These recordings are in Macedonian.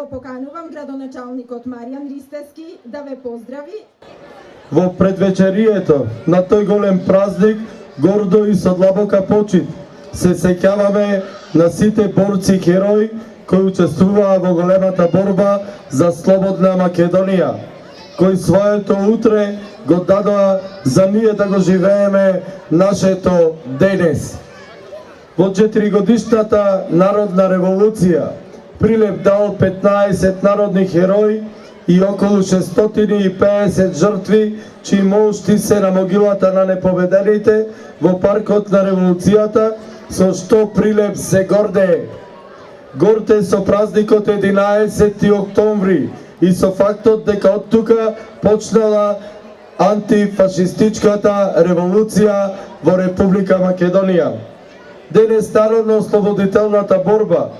Го поканувам градоначалникот Маријан Ристевски да ве поздрави. Во предвечерието на тој голем празник, гордо и со длабока почит, се сеќаваме на сите борци и херои кои учествуваа во големата борба за слободна Македонија, кои своето утре го дадоа за ние да го живееме нашето денес. Во 4-годишната народна револуција Прилеп дал 15 народни херои и околу 650 жртви, чии молшти се на могилата на непобедените во паркот на револуцијата, со што Прилеп се гордее. Горде со празникот 11 октомври и со фактот дека од тука почнала антифашистичката револуција во Република Македонија. Денес народно-ослободителната борба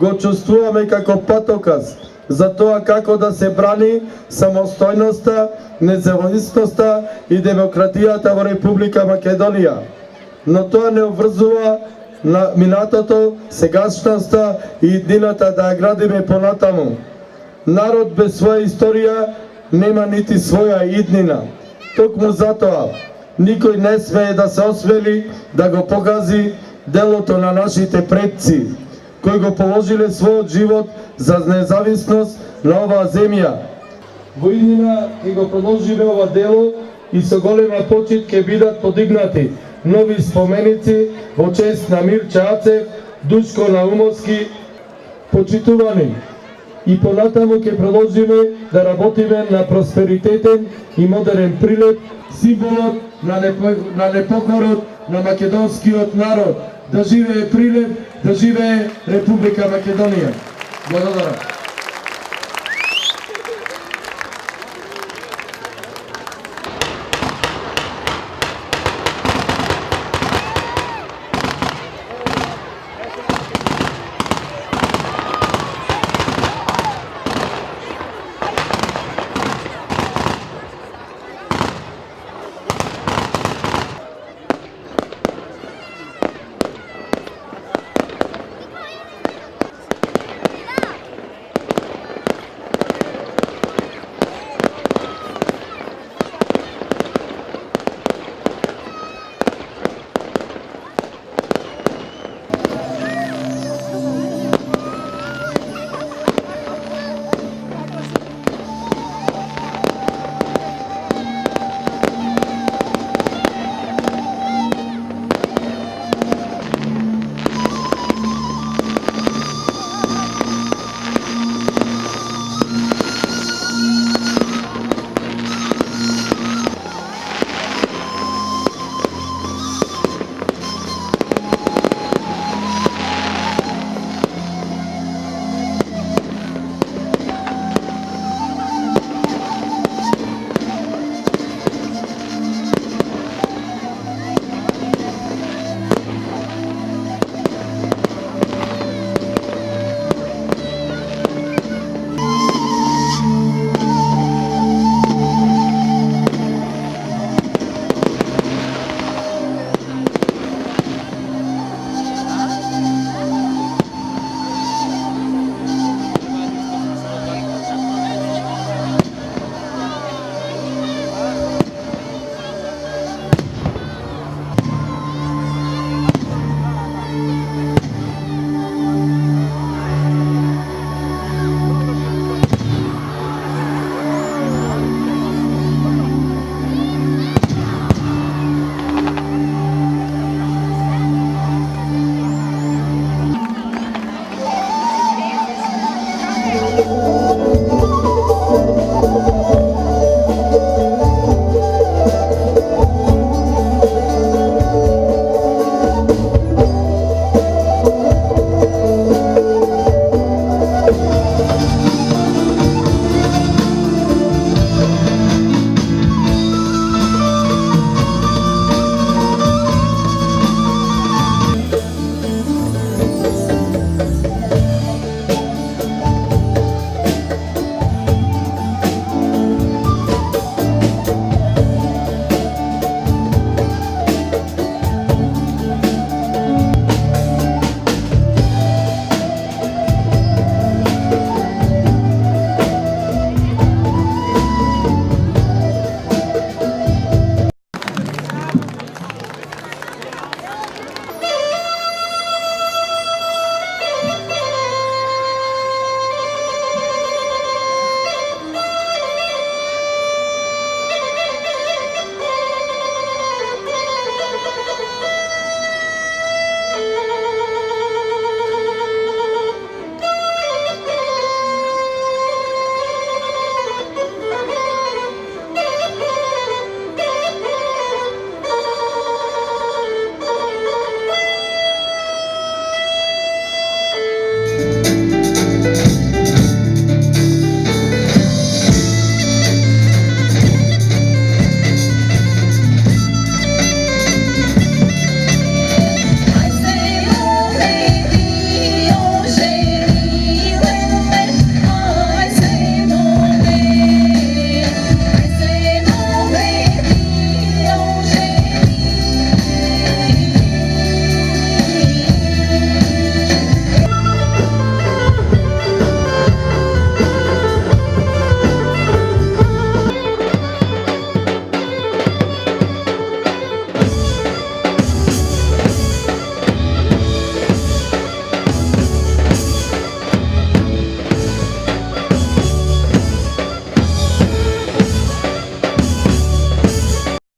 го чувствуваме како патоказ за тоа како да се брани самостојноста, независноста и демократијата во Република Македонија. Но тоа не обврзува на минатото, сегашноста и иднината да ја градиме понатаму. Народ без своја историја нема нити своја иднина. Токму затоа никој не смее да се осмели да го погази делото на нашите предци, кои го положиле својот живот за независност на оваа земја. Во иднина ќе го продолжиме ова дело и со голема почит ќе бидат подигнати нови споменици во чест на Мирча Ацев, Душко Наумовски, почитувани. И понатаму ќе продолжиме да работиме на просперитетен и модерен Прилеп, символот на непокорот на македонскиот народ. Да живее Прилеп, да живее Република Македонија. Благодарам.